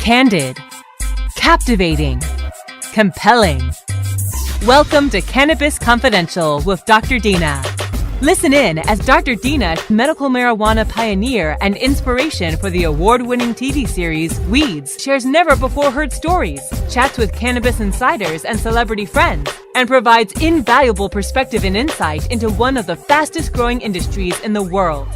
Candid, captivating, compelling. Welcome to Cannabis Confidential with Dr. Dina. Listen in as Dr. Dina, medical marijuana pioneer and inspiration for the award-winning TV series Weeds, shares never-before-heard stories, chats with cannabis insiders and celebrity friends, and provides invaluable perspective and insight into one of the fastest-growing industries in the world.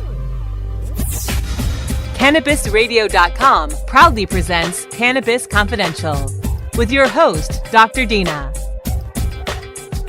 CannabisRadio.com proudly presents Cannabis Confidential with your host, Dr. Dina.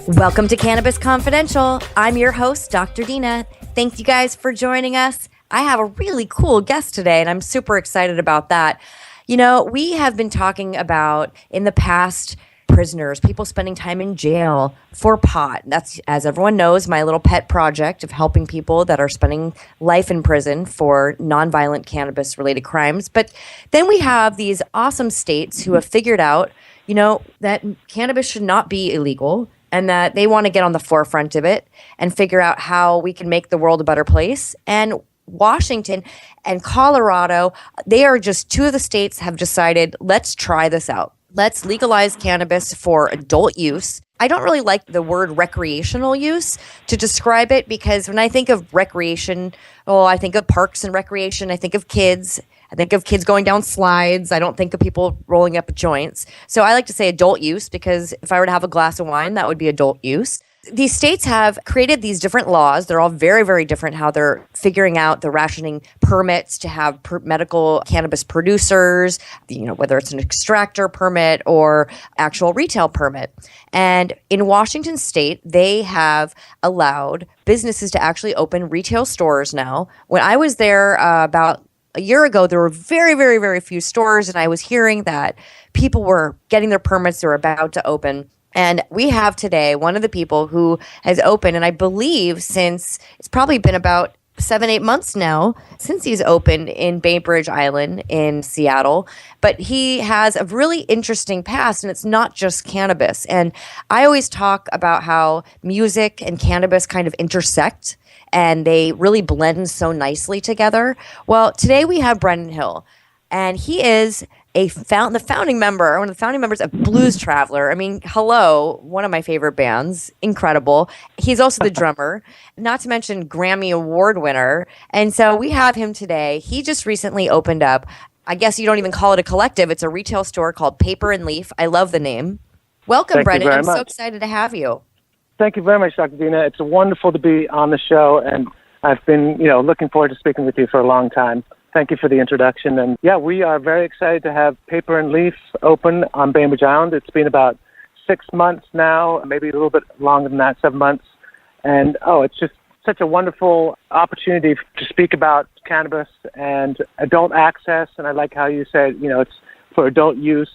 Welcome to Cannabis Confidential. I'm your host, Dr. Dina. Thank you guys for joining us. I have a really cool guest today, and I'm super excited about that. You know, we have been talking about, in the past, prisoners, people spending time in jail for pot. That's, as everyone knows, my little pet project of helping people that are spending life in prison for nonviolent cannabis-related crimes. But then we have these awesome states who have figured out, you know, that cannabis should not be illegal, and that they want to get on the forefront of it and figure out how we can make the world a better place. And Washington and Colorado, they are just two of the states have decided, let's try this out. Let's legalize cannabis for adult use. I don't really like the word recreational use to describe it, because when I think of recreation, I think of parks and recreation. I think of kids. I think of kids going down slides. I don't think of people rolling up joints. So I like to say adult use, because if I were to have a glass of wine, that would be adult use. These states have created these different laws. They're all very, very different how they're figuring out the rationing permits to have medical cannabis producers, you know, whether it's an extractor permit or actual retail permit. And in Washington state, they have allowed businesses to actually open retail stores now. When I was there about a year ago, there were very, very, very few stores, and I was hearing that people were getting their permits, they were about to open. And we have today one of the people who has opened, and I believe since it's probably been about 7-8 months now since he's opened in Bainbridge Island in Seattle. But he has a really interesting past, and it's not just cannabis. And I always talk about how music and cannabis kind of intersect, and they really blend so nicely together. Well, today we have Brendan Hill, and he is one of the founding members of Blues Traveler. I mean, hello, one of my favorite bands, incredible. He's also the drummer, not to mention Grammy Award winner. And so we have him today. He just recently opened up, I guess you don't even call it a collective, it's a retail store called Paper and Leaf. I love the name. Welcome, Brendan. I'm so excited to have you. Thank you very much, Dr. Dina. It's wonderful to be on the show, and I've been, looking forward to speaking with you for a long time. Thank you for the introduction. And yeah, we are very excited to have Paper and Leaf open on Bainbridge Island. It's been about 6 months now, maybe a little bit longer than that, 7 months. And it's just such a wonderful opportunity to speak about cannabis and adult access. And I like how you said, it's for adult use.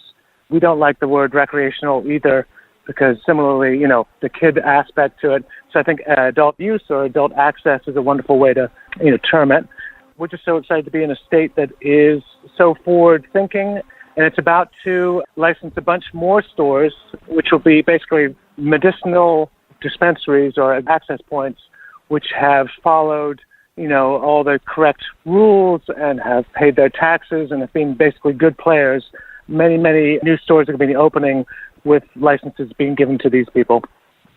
We don't like the word recreational either, because similarly, the kid aspect to it. So I think adult use or adult access is a wonderful way to, term it. We're just so excited to be in a state that is so forward-thinking, and it's about to license a bunch more stores, which will be basically medicinal dispensaries or access points, which have followed, all the correct rules and have paid their taxes and have been basically good players. Many, many new stores are going to be opening with licenses being given to these people.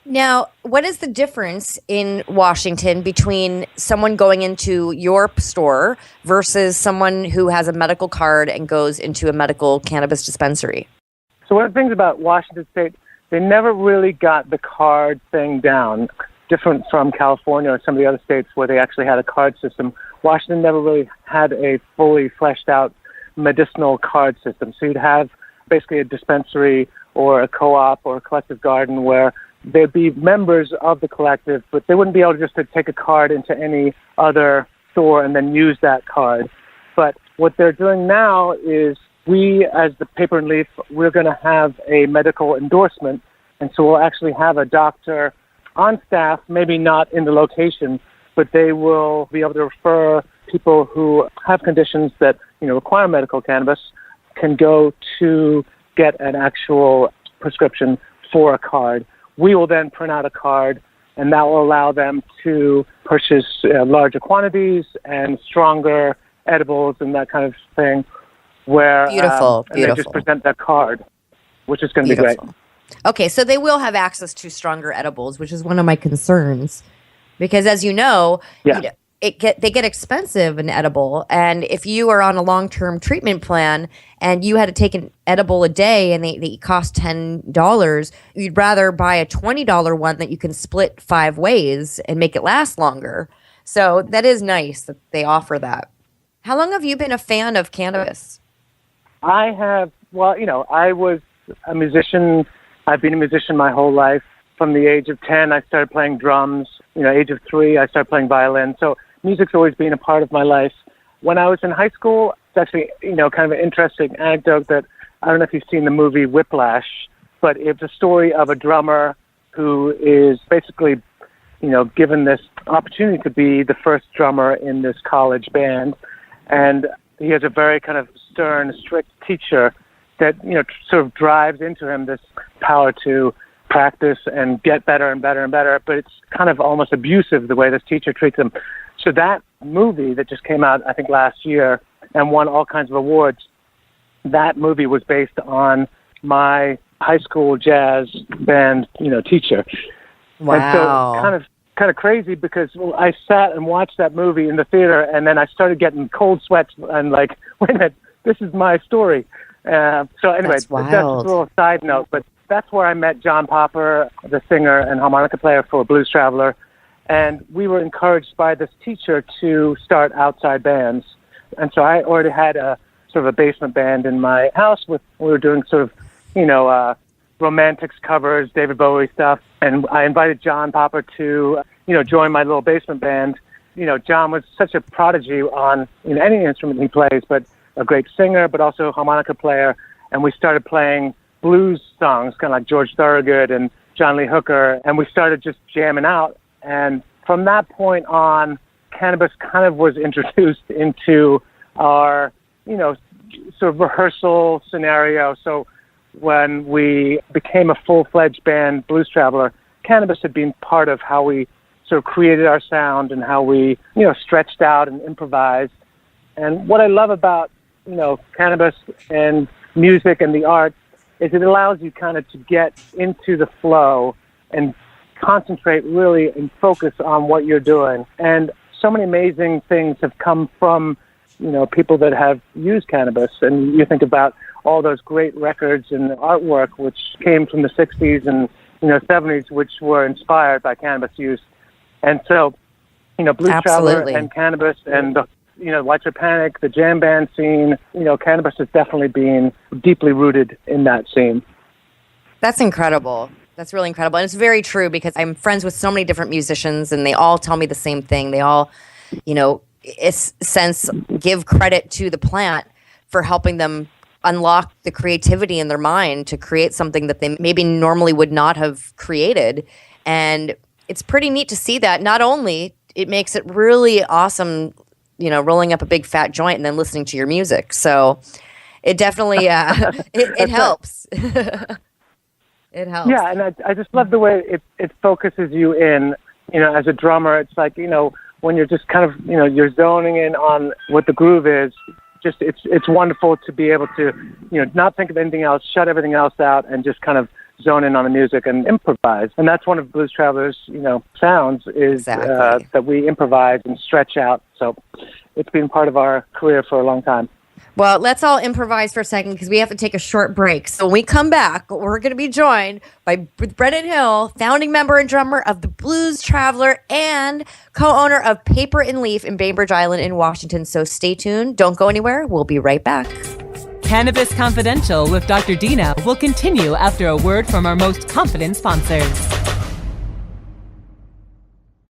Now, what is the difference in Washington between someone going into your store versus someone who has a medical card and goes into a medical cannabis dispensary? So one of the things about Washington State, they never really got the card thing down, different from California or some of the other states where they actually had a card system. Washington never really had a fully fleshed out medicinal card system. So you'd have basically a dispensary or a co-op or a collective garden where there'd be members of the collective, but they wouldn't be able to just to take a card into any other store and then use that card. But what they're doing now is we, as the Paper and Leaf, we're going to have a medical endorsement, and so we'll actually have a doctor on staff, maybe not in the location, but they will be able to refer people who have conditions that, require medical cannabis, can go to get an actual prescription for a card. We will then print out a card, and that will allow them to purchase larger quantities and stronger edibles and that kind of thing. where Beautiful. and they just present that card, which is going to be great. Okay, so they will have access to stronger edibles, which is one of my concerns, because as you know, they get expensive, an edible, and if you are on a long-term treatment plan and you had to take an edible a day and they cost $10, you'd rather buy a $20 one that you can split 5 ways and make it last longer. So that is nice that they offer that. How long have you been a fan of cannabis? I have, I was a musician. I've been a musician my whole life. From the age of 10, I started playing drums. Age of 3, I started playing violin. So music's always been a part of my life. When I was in high school, it's actually, kind of an interesting anecdote that I don't know if you've seen the movie Whiplash, but it's a story of a drummer who is basically, given this opportunity to be the first drummer in this college band. And he has a very kind of stern, strict teacher that, sort of drives into him this power to practice and get better and better and better. But it's kind of almost abusive the way this teacher treats him. So that movie that just came out, I think, last year and won all kinds of awards, that movie was based on my high school jazz band, teacher. Wow. And so kind of crazy because I sat and watched that movie in the theater, and then I started getting cold sweats and like, wait a minute, this is my story. So anyway, that's just a little side note, but that's where I met John Popper, the singer and harmonica player for Blues Traveler. And we were encouraged by this teacher to start outside bands. And so I already had a sort of a basement band in my house we were doing sort of, romantics covers, David Bowie stuff. And I invited John Popper to, join my little basement band. John was such a prodigy on any instrument he plays, but a great singer, but also a harmonica player. And we started playing blues songs, kind of like George Thorogood and John Lee Hooker. And we started just jamming out. And from that point on, cannabis kind of was introduced into our, sort of rehearsal scenario. So when we became a full-fledged band, Blues Traveler, cannabis had been part of how we sort of created our sound and how we, stretched out and improvised. And what I love about, cannabis and music and the arts is it allows you kind of to get into the flow and concentrate really and focus on what you're doing. And so many amazing things have come from, people that have used cannabis. And you think about all those great records and artwork which came from the 60s and, 70s, which were inspired by cannabis use. And so, Blues Traveler and cannabis and, White Panic, the jam band scene, cannabis has definitely been deeply rooted in that scene. That's incredible. That's really incredible. And it's very true because I'm friends with so many different musicians and they all tell me the same thing. They all, give credit to the plant for helping them unlock the creativity in their mind to create something that they maybe normally would not have created. And it's pretty neat to see that. Not only it makes it really awesome, rolling up a big fat joint and then listening to your music. So it definitely, it helps. It helps. Yeah, and I just love the way it focuses you in, as a drummer. It's like, when you're just kind of, you're zoning in on what the groove is. Just it's wonderful to be able to, not think of anything else, shut everything else out, and just kind of zone in on the music and improvise. And that's one of Blues Traveler's, sounds is that we improvise and stretch out. So it's been part of our career for a long time. Well, let's all improvise for a second because we have to take a short break. So when we come back, we're going to be joined by Brennan Hill, founding member and drummer of the Blues Traveler and co-owner of Paper and Leaf in Bainbridge Island in Washington. So stay tuned. Don't go anywhere. We'll be right back. Cannabis Confidential with Dr. Dina will continue after a word from our most confident sponsors.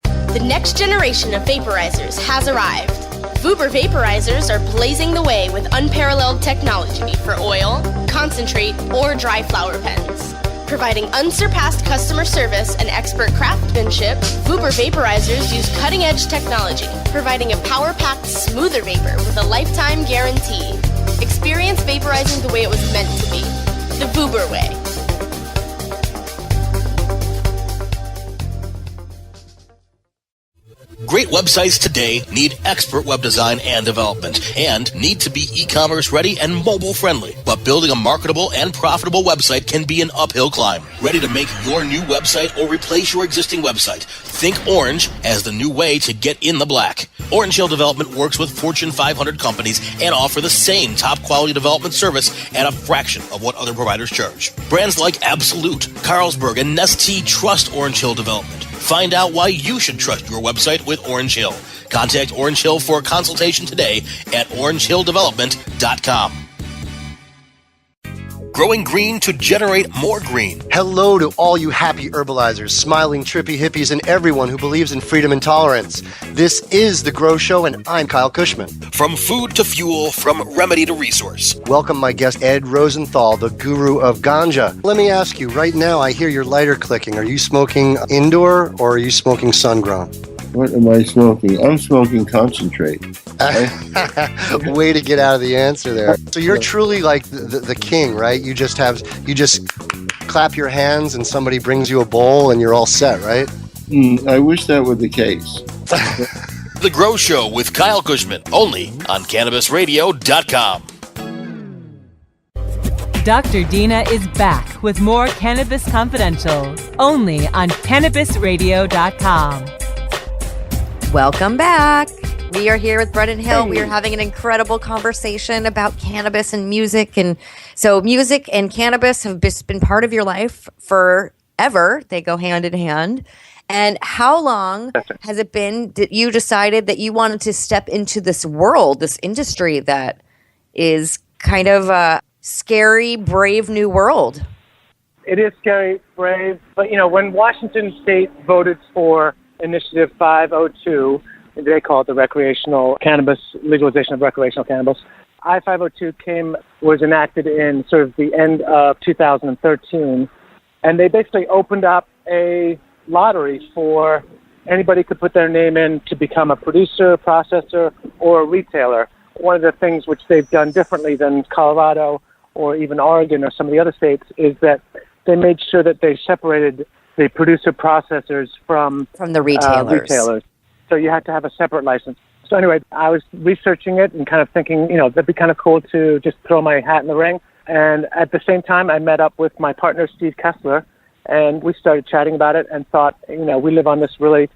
The next generation of vaporizers has arrived. Vuber vaporizers are blazing the way with unparalleled technology for oil, concentrate, or dry flower pens. Providing unsurpassed customer service and expert craftsmanship, Vuber vaporizers use cutting-edge technology, providing a power-packed, smoother vapor with a lifetime guarantee. Experience vaporizing the way it was meant to be, the Vuber way. Great websites today need expert web design and development and need to be e-commerce ready and mobile friendly. But building a marketable and profitable website can be an uphill climb. Ready to make your new website or replace your existing website? Think Orange as the new way to get in the black. Orange Hill Development works with Fortune 500 companies and offer the same top quality development service at a fraction of what other providers charge. Brands like Absolute, Carlsberg, and Nestea trust Orange Hill Development. Find out why you should trust your website with Orange Hill. Contact Orange Hill for a consultation today at orangehilldevelopment.com. Growing green to generate more green. Hello to all you happy herbalizers, smiling trippy hippies, and everyone who believes in freedom and tolerance. This is The Grow Show, and I'm Kyle Cushman. From food to fuel, from remedy to resource. Welcome my guest, Ed Rosenthal, the guru of ganja. Let me ask you, right now I hear your lighter clicking. Are you smoking indoor or are you smoking sun-grown? What am I smoking? I'm smoking concentrate. Way to get out of the answer there. So you're truly like the king, right? You just clap your hands and somebody brings you a bowl and you're all set, right? I wish that were the case. The Grow Show with Kyle Cushman, only on CannabisRadio.com. Dr. Dina is back with more Cannabis Confidential, only on CannabisRadio.com. Welcome back. We are here with Brendan Hill. We are having an incredible conversation about cannabis and music. And so music and cannabis have just been part of your life forever. They go hand in hand. And how long has it been that you decided that you wanted to step into this world, this industry that is kind of a scary, brave new world? It is scary, brave. But, when Washington State voted for Initiative 502, they call it the recreational cannabis, legalization of recreational cannabis. I-502 was enacted in sort of the end of 2013, and they basically opened up a lottery for anybody could put their name in to become a producer, processor, or a retailer. One of the things which they've done differently than Colorado or even Oregon or some of the other states is that they made sure that they separated the producer processors from the retailers. So you had to have a separate license. So anyway, I was researching it and kind of thinking, that'd be kind of cool to just throw my hat in the ring. And at the same time, I met up with my partner, Steve Kessler, and we started chatting about it and thought, we live on this really,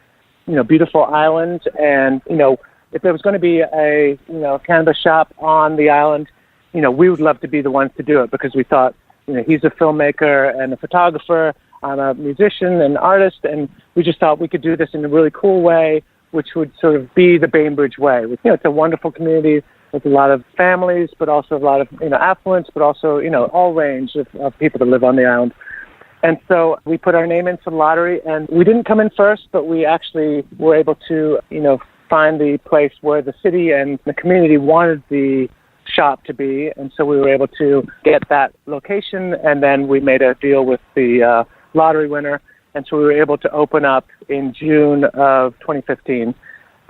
beautiful island. And, if there was going to be a, cannabis shop on the island, we would love to be the ones to do it because we thought, he's a filmmaker and a photographer. I'm a musician and artist, and we just thought we could do this in a really cool way, which would sort of be the Bainbridge way. It's a wonderful community with a lot of families, but also a lot of affluence, but also all range of people that live on the island. And so we put our name into the lottery, and we didn't come in first, but we actually were able to find the place where the city and the community wanted the shop to be, and so we were able to get that location, and then we made a deal with the lottery winner, and so we were able to open up in June of 2015.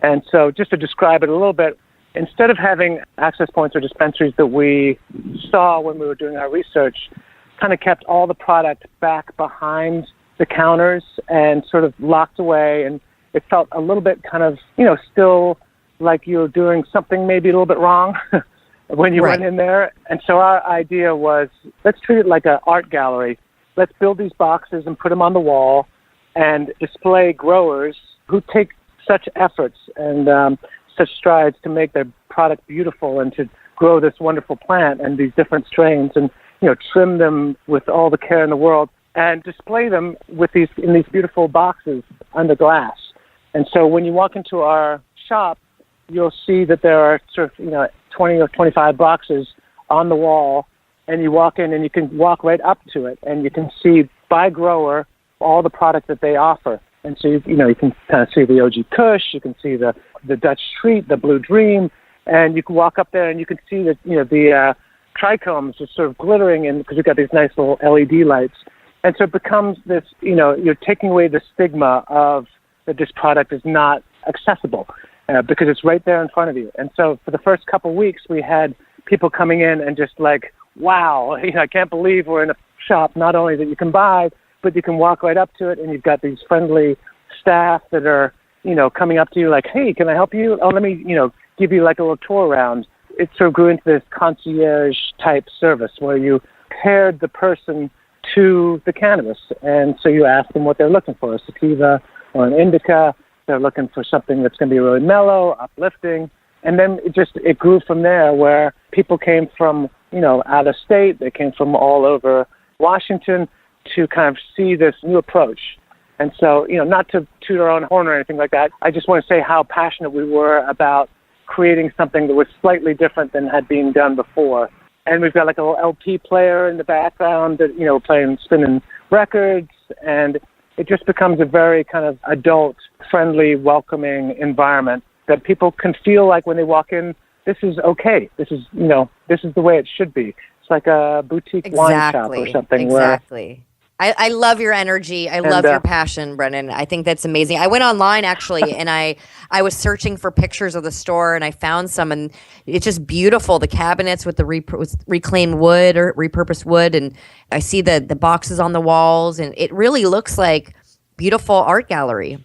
And so just to describe it a little bit, instead of having access points or dispensaries that we saw when we were doing our research, kind of kept all the product back behind the counters and sort of locked away, and it felt a little bit kind of, still like you were doing something maybe a little bit wrong when you went in there. And so our idea was, let's treat it like an art gallery. Let's build these boxes and put them on the wall and display growers who take such efforts and such strides to make their product beautiful and to grow this wonderful plant and these different strains and, trim them with all the care in the world and display them in these beautiful boxes under glass. And so when you walk into our shop, you'll see that there are sort of, 20 or 25 boxes on the wall, and you walk in and you can walk right up to it and you can see by grower all the product that they offer. And so, you can kind of see the OG Kush, you can see the Dutch Treat, the Blue Dream, and you can walk up there and you can see that, the trichomes are sort of glittering in because you've got these nice little LED lights. And so it becomes this, you're taking away the stigma of that this product is not accessible because it's right there in front of you. And so for the first couple of weeks, we had people coming in and just like, wow, I can't believe we're in a shop not only that you can buy, but you can walk right up to it, and you've got these friendly staff that are, coming up to you like, hey, can I help you? Oh, let me, give you like a little tour around. It sort of grew into this concierge type service where you paired the person to the cannabis. And so you ask them what they're looking for, a sativa or an indica. They're looking for something that's going to be really mellow, uplifting. And then it grew from there, where people came from, out of state. They came from all over Washington to kind of see this new approach. And so, not to toot our own horn or anything like that, I just want to say how passionate we were about creating something that was slightly different than had been done before. And we've got like a little LP player in the background that, playing, spinning records. And it just becomes a very kind of adult-friendly, welcoming environment that people can feel like when they walk in, this is okay. This is, this is the way it should be. It's like a boutique wine shop or something. Exactly. I love your energy. I love your passion, Brennan. I think that's amazing. I went online actually, and I was searching for pictures of the store, and I found some, and it's just beautiful. The cabinets with the reclaimed wood or repurposed wood, and I see the boxes on the walls, and it really looks like beautiful art gallery.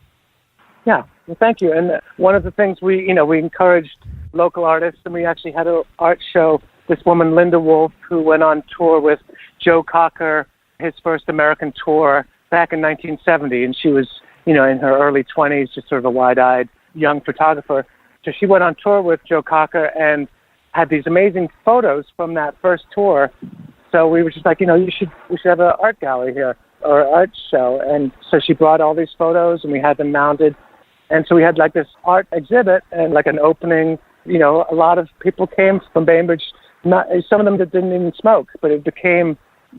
Yeah, well, thank you. And one of the things we encouraged local artists, and we actually had an art show. This woman, Linda Wolf, who went on tour with Joe Cocker, his first American tour back in 1970, and she was, in her early 20s, just sort of a wide-eyed young photographer. So she went on tour with Joe Cocker and had these amazing photos from that first tour. So we were just like, we should have an art gallery here or art show. And so she brought all these photos, and we had them mounted. And so we had like this art exhibit and like an opening. A lot of people came from Bainbridge. Some of them that didn't even smoke, but it became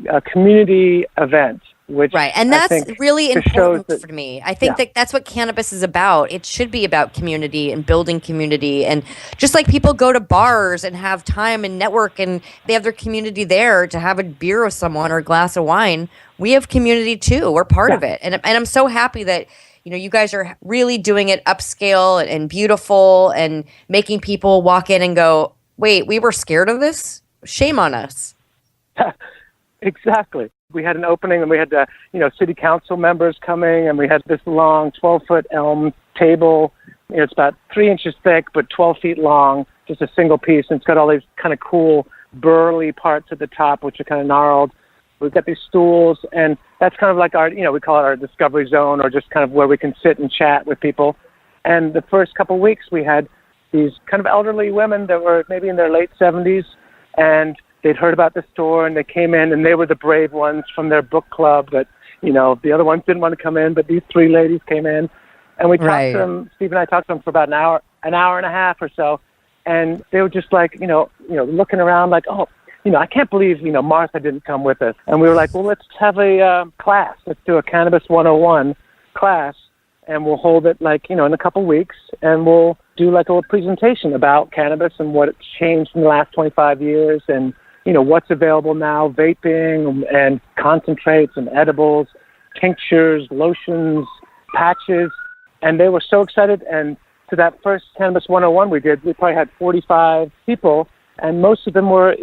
a community event, which right, and that's really important for me. I think that's what cannabis is about. It should be about community and building community, and just like people go to bars and have time and network, and they have their community there to have a beer with someone or a glass of wine. We have community too. We're part of it, and I'm so happy that you guys are really doing it upscale and beautiful, and making people walk in and go, "Wait, we were scared of this? Shame on us." Exactly. We had an opening, and we had, city council members coming, and we had this long 12-foot elm table. It's about 3 inches thick, but 12 feet long, just a single piece. And it's got all these kind of cool, burly parts at the top, which are kind of gnarled. We've got these stools, and that's kind of like our, we call it our discovery zone, or just kind of where we can sit and chat with people. And the first couple of weeks, we had these kind of elderly women that were maybe in their late 70s, and they'd heard about the store, and they came in, and they were the brave ones from their book club that, the other ones didn't want to come in, but these three ladies came in, and we talked to them. Steve and I talked to them for about an hour and a half or so, and they were just like, looking around like, oh, I can't believe, Martha didn't come with us. And we were like, well, let's have a class. Let's do a Cannabis 101 class, and we'll hold it like, in a couple weeks, and we'll do like a little presentation about cannabis and what it's changed in the last 25 years, and what's available now, vaping and concentrates and edibles, tinctures, lotions, patches. And they were so excited. And to that first Cannabis 101 we probably had 45 people, and most of them were,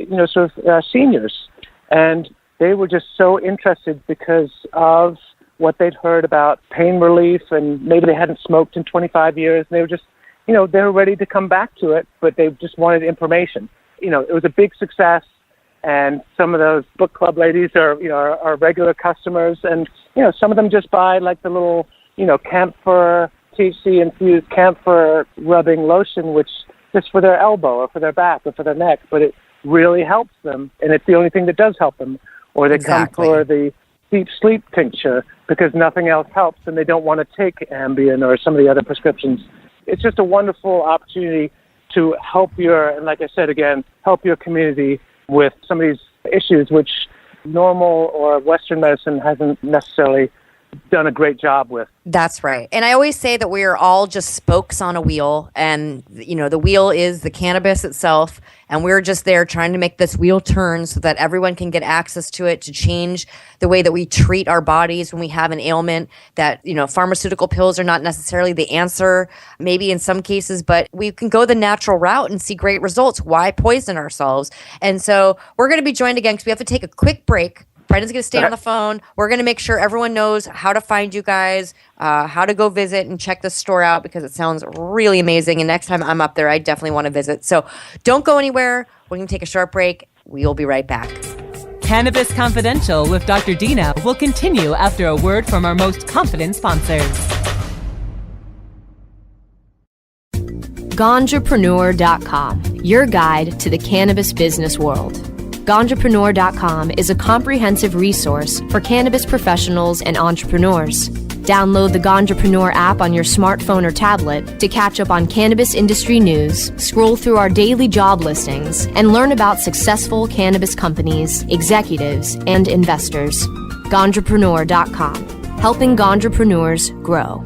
seniors. And they were just so interested because of what they'd heard about pain relief, and maybe they hadn't smoked in 25 years. And they were just, they were ready to come back to it, but they just wanted information. It was a big success. And some of those book club ladies are regular customers, and some of them just buy like the little camphor, THC infused camphor rubbing lotion, which just for their elbow or for their back or for their neck, but it really helps them, and it's the only thing that does help them. Or they come for the deep sleep tincture because nothing else helps, and they don't want to take Ambien or some of the other prescriptions. It's just a wonderful opportunity to help and like I said again, help your community with some of these issues which normal or Western medicine hasn't necessarily done a great job with. That's right. And I always say that we are all just spokes on a wheel, and the wheel is the cannabis itself, and we're just there trying to make this wheel turn so that everyone can get access to it, to change the way that we treat our bodies when we have an ailment. That pharmaceutical pills are not necessarily the answer, maybe in some cases, but we can go the natural route and see great results. Why poison ourselves? And so we're going to be joined again because we have to take a quick break. Brendan's going to stay on the phone. We're going to make sure everyone knows how to find you guys, how to go visit and check the store out because it sounds really amazing. And next time I'm up there, I definitely want to visit. So don't go anywhere. We're going to take a short break. We will be right back. Cannabis Confidential with Dr. Dina will continue after a word from our most confident sponsors. Ganjapreneur.com, your guide to the cannabis business world. Ganjapreneur.com is a comprehensive resource for cannabis professionals and entrepreneurs. Download the Ganjapreneur app on your smartphone or tablet to catch up on cannabis industry news, scroll through our daily job listings, and learn about successful cannabis companies, executives, and investors. Ganjapreneur.com, helping ganjapreneurs grow.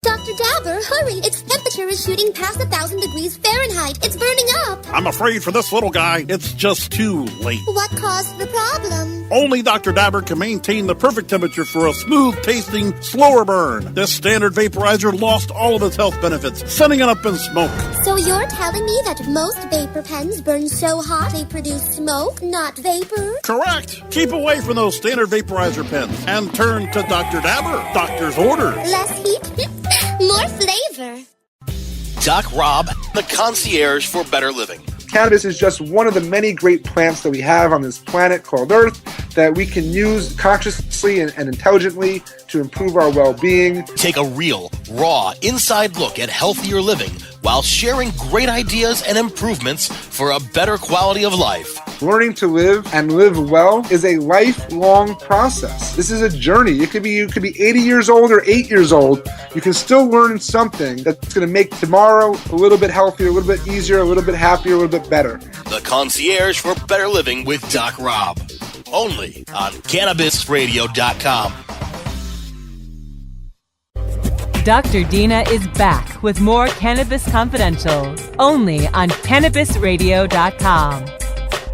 Dr. Dabber, hurry! Its temperature is shooting past 1,000 degrees Fahrenheit. It's burning up. I'm afraid for this little guy, it's just too late. What caused the problem? Only Dr. Dabber can maintain the perfect temperature for a smooth-tasting, slower burn. This standard vaporizer lost all of its health benefits, sending it up in smoke. So you're telling me that most vapor pens burn so hot they produce smoke, not vapor? Correct. Keep away from those standard vaporizer pens and turn to Dr. Dabber. Doctor's orders. Less heat, more flavor. Doc Rob, the concierge for better living. Cannabis is just one of the many great plants that we have on this planet called Earth that we can use consciously and intelligently to improve our well-being. Take a real, raw, inside look at healthier living while sharing great ideas and improvements for a better quality of life. Learning to live and live well is a lifelong process. This is a journey. You could be 80 years old or 8 years old. You can still learn something that's going to make tomorrow a little bit healthier, a little bit easier, a little bit happier, a little bit better. The concierge for better living with Doc Rob. Only on CannabisRadio.com. Dr. Dina is back with more Cannabis Confidential, only on CannabisRadio.com.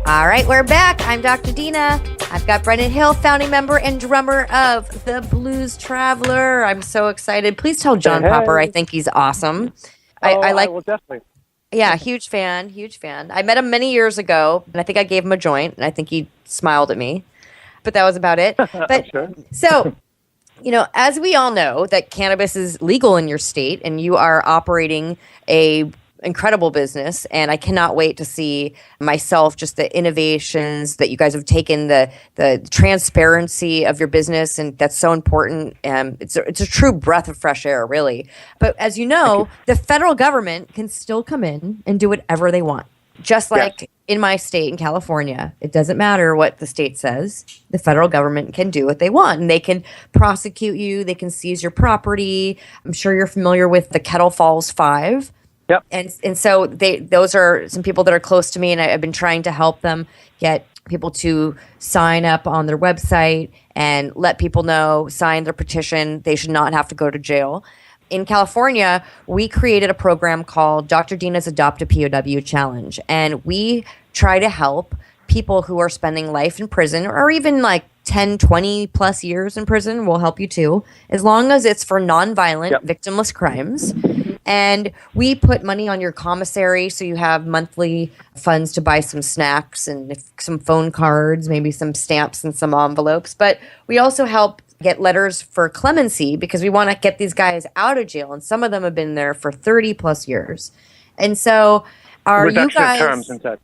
All right, we're back. I'm Dr. Dina. I've got Brendan Hill, founding member and drummer of the Blues Traveler. I'm so excited. Please tell John Popper I think he's awesome. I will definitely. Yeah, huge fan. I met him many years ago, and I think I gave him a joint, and I think he smiled at me. But that was about it. But sure. So, as we all know, that cannabis is legal in your state, and you are operating a incredible business, and I cannot wait to see myself just the innovations that you guys have taken, the transparency of your business, and that's so important. It's a true breath of fresh air, really. But as you know, the federal government can still come in and do whatever they want. Just like in my state in California, it doesn't matter what the state says. The federal government can do what they want, and they can prosecute you. They can seize your property. I'm sure you're familiar with the Kettle Falls 5. Yep. And so those are some people that are close to me, and I've been trying to help them get people to sign up on their website and let people know, sign their petition. They should not have to go to jail. In California, we created a program called Dr. Dina's Adopt a POW Challenge, and we try to help people who are spending life in prison or even like 10, 20 plus years in prison. We'll help you too, as long as it's for nonviolent, victimless crimes. And we put money on your commissary, so you have monthly funds to buy some snacks and some phone cards, maybe some stamps and some envelopes. But we also help get letters for clemency because we want to get these guys out of jail. And some of them have been there for 30 plus years. And so reduction you guys... of terms and such,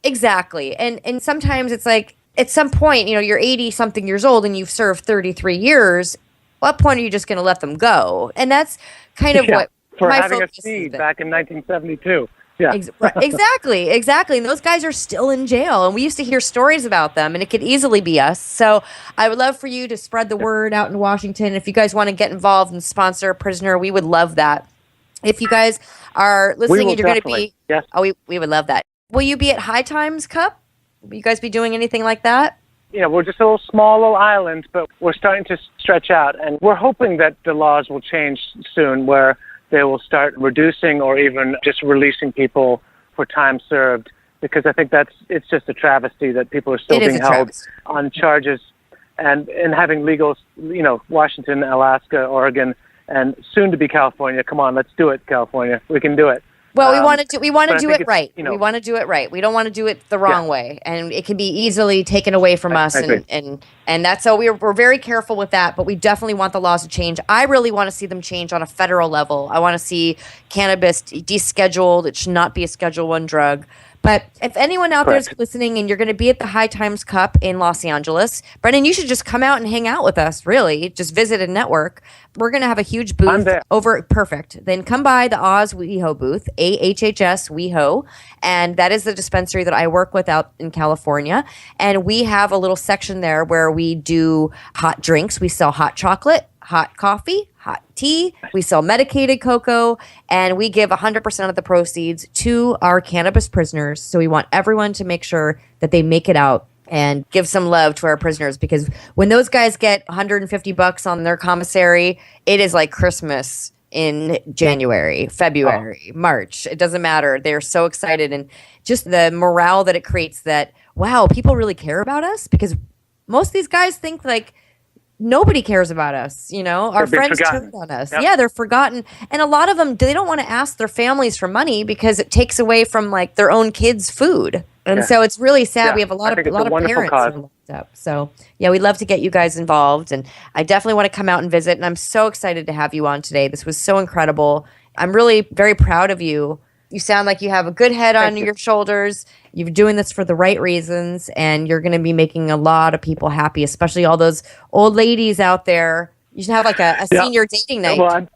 Exactly. And sometimes it's like, at some point, you're 80-something years old and you've served 33 years. What point are you just going to let them go? And that's kind of what for my having a focus seed has been. back in 1972. Yeah. Exactly. And those guys are still in jail. And we used to hear stories about them, and it could easily be us. So I would love for you to spread the word out in Washington. If you guys want to get involved and sponsor a prisoner, we would love that. If you guys are listening and you're going to be... Yes. Oh, we would love that. Will you be at High Times Cup? Will you guys be doing anything like that? We're just a small little island, but we're starting to stretch out. And we're hoping that the laws will change soon where they will start reducing or even just releasing people for time served, because I think it's just a travesty that people are still being held on charges and having legal, Washington, Alaska, Oregon, and soon to be California. Come on, let's do it, California. We can do it. Well, we want to do it right. You know, we want to do it right. We don't want to do it the wrong way, and it can be easily taken away from us. And that's so we're very careful with that. But we definitely want the laws to change. I really want to see them change on a federal level. I want to see cannabis descheduled. It should not be a Schedule I drug. But if anyone out there is listening and you're going to be at the High Times Cup in Los Angeles, Brendan, you should just come out and hang out with us, really. Just visit and network. We're going to have a huge booth over. Perfect. Then come by the Oz WeHo booth, AHHS WeHo. And that is the dispensary that I work with out in California. And we have a little section there where we do hot drinks. We sell hot chocolate, hot coffee, hot tea. We sell medicated cocoa, and we give 100% of the proceeds to our cannabis prisoners. So we want everyone to make sure that they make it out and give some love to our prisoners, because when those guys get $150 on their commissary, it is like Christmas in January, February, March. It doesn't matter. They're so excited, and just the morale that it creates that, wow, people really care about us, because most of these guys think like, nobody cares about us, you know. Our friends turned on us. Yep. Yeah, they're forgotten. And a lot of them, they don't want to ask their families for money because it takes away from like their own kids' food. And so it's really sad. Yeah. We have a lot of parents locked up. So yeah, we'd love to get you guys involved. And I definitely want to come out and visit. And I'm so excited to have you on today. This was so incredible. I'm really very proud of you. You sound like you have a good head on your shoulders. You're doing this for the right reasons, and you're going to be making a lot of people happy, especially all those old ladies out there. You should have like a senior dating night. Well,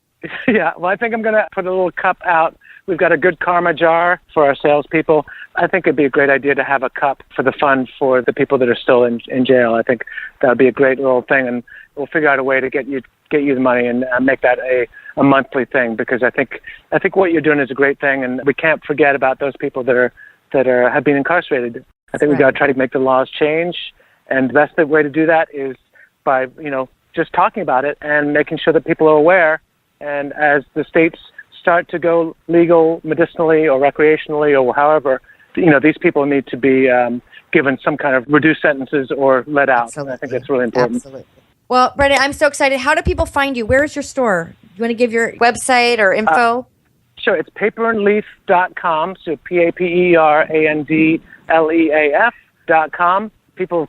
I think I'm going to put a little cup out. We've got a good karma jar for our salespeople. I think it'd be a great idea to have a cup for the fund for the people that are still in jail. I think that would be a great little thing, and we'll figure out a way to get you the money and make that a monthly thing, because I think what you're doing is a great thing, and we can't forget about those people that have been incarcerated. I think we've got to try to make the laws change, and the best way to do that is by just talking about it and making sure that people are aware. And as the states start to go legal medicinally or recreationally or however, these people need to be given some kind of reduced sentences or let out. Absolutely. I think that's really important. Absolutely. Well, Brendan, I'm so excited. How do people find you? Where is your store? You want to give your website or info? Sure. It's paperandleaf.com. So paperandleaf.com. People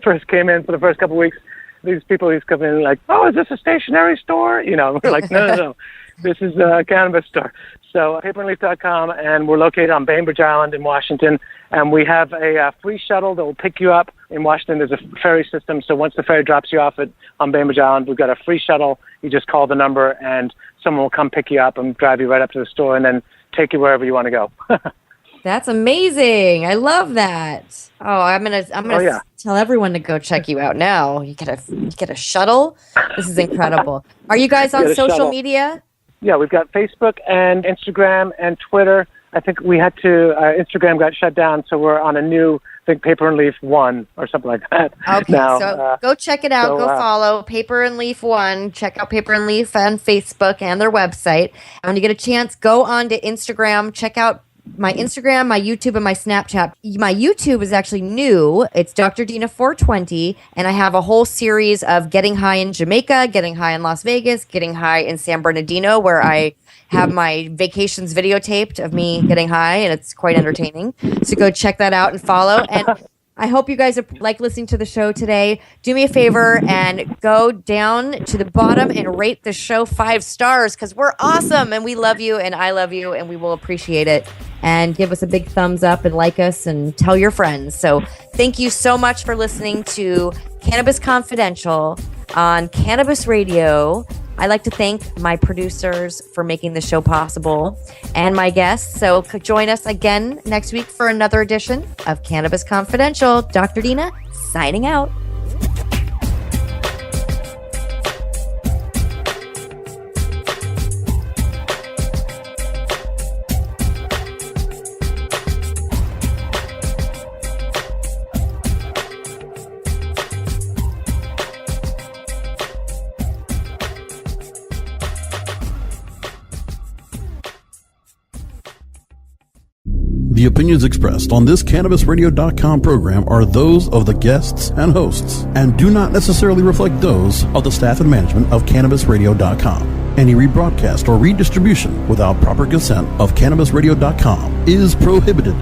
first came in for the first couple of weeks. These people used to come in like, oh, is this a stationery store? We're like, no. This is a cannabis store. So paperandleaf.com, and we're located on Bainbridge Island in Washington. And we have a free shuttle that will pick you up in Washington. There's a ferry system. So once the ferry drops you off on Bainbridge Island, we've got a free shuttle. You just call the number, and someone will come pick you up and drive you right up to the store and then take you wherever you want to go. That's amazing. I love that. Oh, I'm gonna tell everyone to go check you out now. You get a shuttle. This is incredible. Are you guys on social media? Yeah, we've got Facebook and Instagram and Twitter. I think we had to, Instagram got shut down, so we're on a new, I think, Paper and Leaf 1 or something like that. Okay, so go check it out. Go follow Paper and Leaf 1. Check out Paper and Leaf on Facebook and their website. And when you get a chance, go on to Instagram. Check out my Instagram, my YouTube, and my Snapchat. My YouTube is actually new. It's Dr. Dina 420, and I have a whole series of getting high in Jamaica, getting high in Las Vegas, getting high in San Bernardino, where I have my vacations videotaped of me getting high, and it's quite entertaining. So go check that out and follow. And I hope you guys like listening to the show today. Do me a favor and go down to the bottom and rate the show 5 stars, because we're awesome and we love you and I love you and we will appreciate it. And give us a big thumbs up and like us and tell your friends. So thank you so much for listening to Cannabis Confidential on Cannabis Radio. I'd like to thank my producers for making the show possible and my guests. So join us again next week for another edition of Cannabis Confidential. Dr. Dina, signing out. The opinions expressed on this CannabisRadio.com program are those of the guests and hosts and do not necessarily reflect those of the staff and management of CannabisRadio.com. Any rebroadcast or redistribution without proper consent of CannabisRadio.com is prohibited.